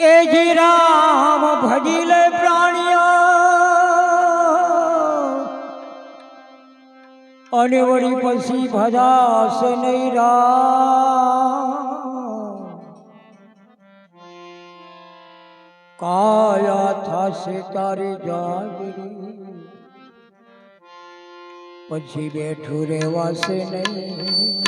એ જી રામ ભજી લે પ્રાણીઓ અને વળી પછી ભજાશે નહીં રામ કાયા થશે તારી જાગરી પછી બેઠું રહેવાશે નહીં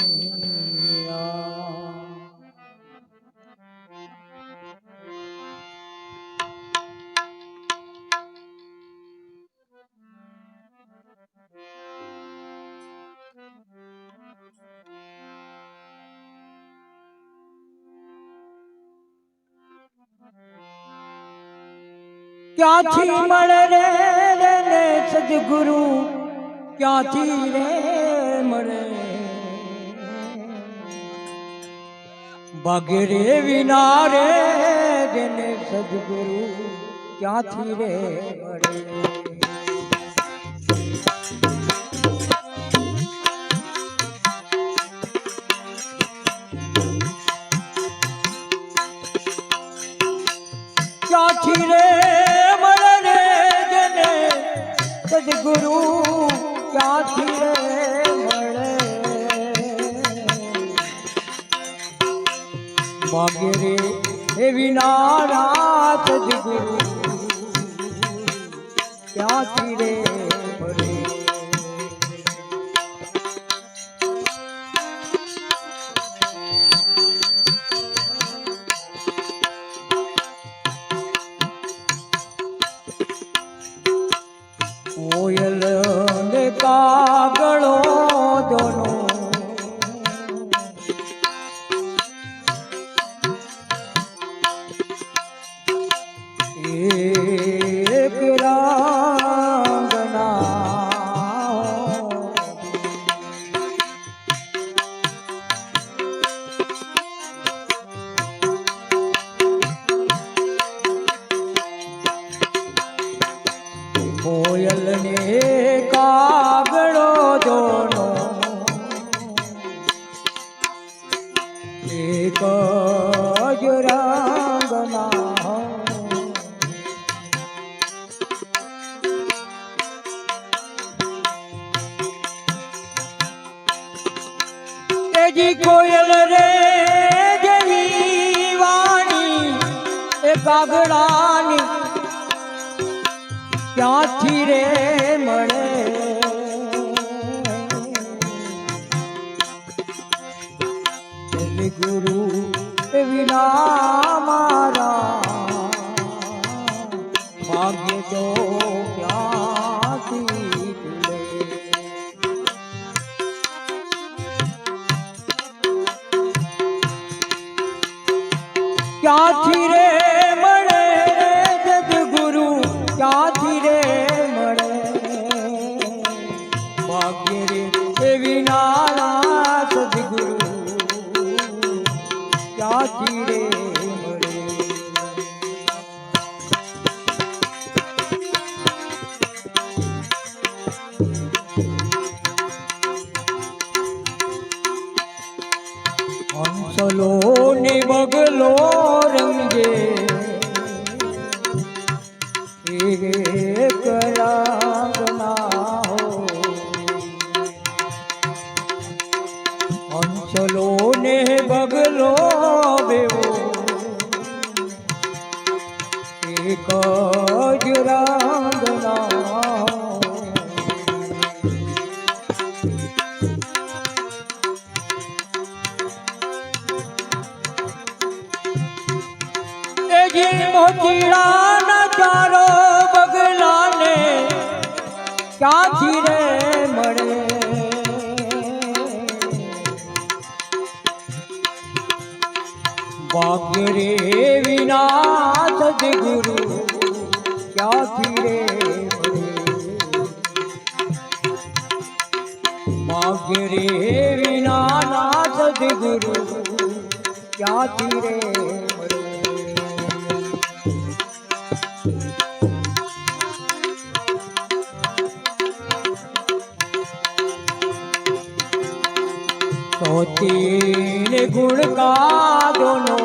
ક્યાંથી મળે રે ને સદગુરુ ક્યાંથી રે મળે ભાગ્ય રે વિના રે જેને સદગુરુ ક્યાંથી રે મળે ક્યાંથી રે સદગુરુ ક્યાંથી રે મળે ભાગ્ય રે એ વિના સદગુરુ ક્યાંથી રે મળે કોયલ ને કાગળો દોનો એક રાંગના કોયલ ને કાગળો દોનો એક જ રંગના એજી કોયલ રે જેવી વાણી એ કાગડાની ક્યાંથી રે મળે ગુરુ વિના મારા ભાગ્ય તો ક્યાંથી ક્યાંથી રે મળે સદગુરુ ક્યાંથી રે મળે ભાગ્ય રે એ વિના સદગુરુ ક્યાંથી રે મળે હંસલો ને બગલો રંગે એક રાંગના હો હંસલો ને બગલો બેવો એક જ રાંગના એજી મોતીડા ચારો બગલાને ક્યાંથી રે મળે ભાગ્ય રે વિના સદગુરુ ક્યાંથી રે મળે ભાગ્ય રે વિના સદગુરુ ક્યાંથી રે મળે तीन गुण का दोनों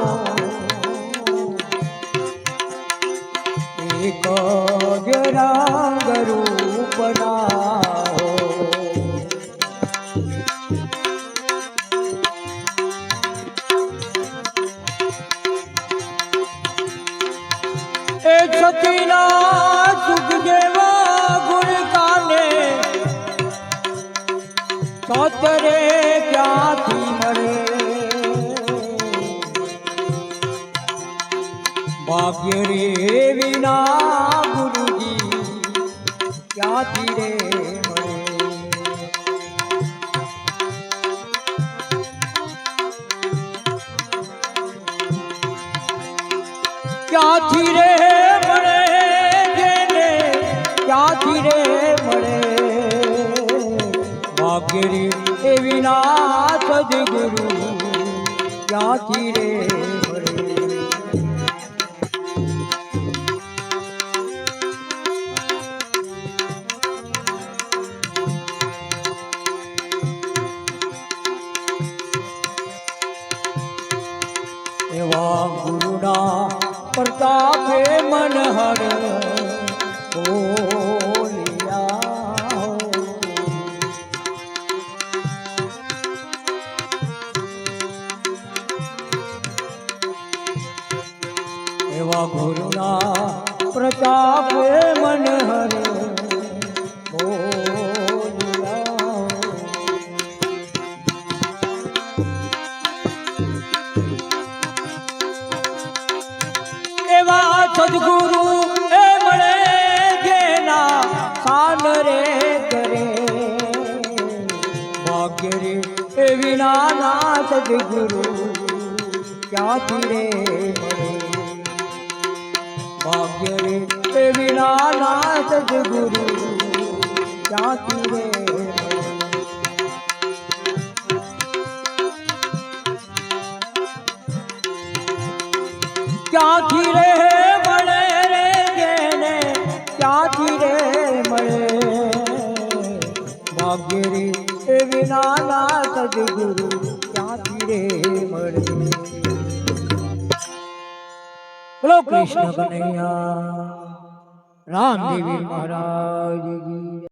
સતીના સુખ જેવા ગુણ કાને સતરે ક્યાંથી મળે ભાગ્ય રે વિના ગુરુજી ક્યાંથી રે મળે ક્યાંથી રે મળે જેને ક્યાંથી રે મળે ભાગ્ય રે એ વિના સદગુરુ ક્યાંથી રે મળે એવા ગુરુના પ્રતાપે મન હર બોલિયા એવા ગુરુના પ્રતાપે મન હર બોલિયા એવા સદગુરુ એ મળે જેના સાન રે કરે ભાગ્ય રે એ વિના ના સદગુરુ ક્યાંથી રે મળે ભાગ્ય રે એ વિના ના સદગુરુ ક્યાંથી રે ક્યાંથી રે મળે રે જેને ક્યાંથી રે મળે ભાગ્ય રે એ વિના ના સદગુરુ ક્યાંથી રે મળે બોલો કૃષ્ણ કનૈયા રામદેવી મહારાજ કી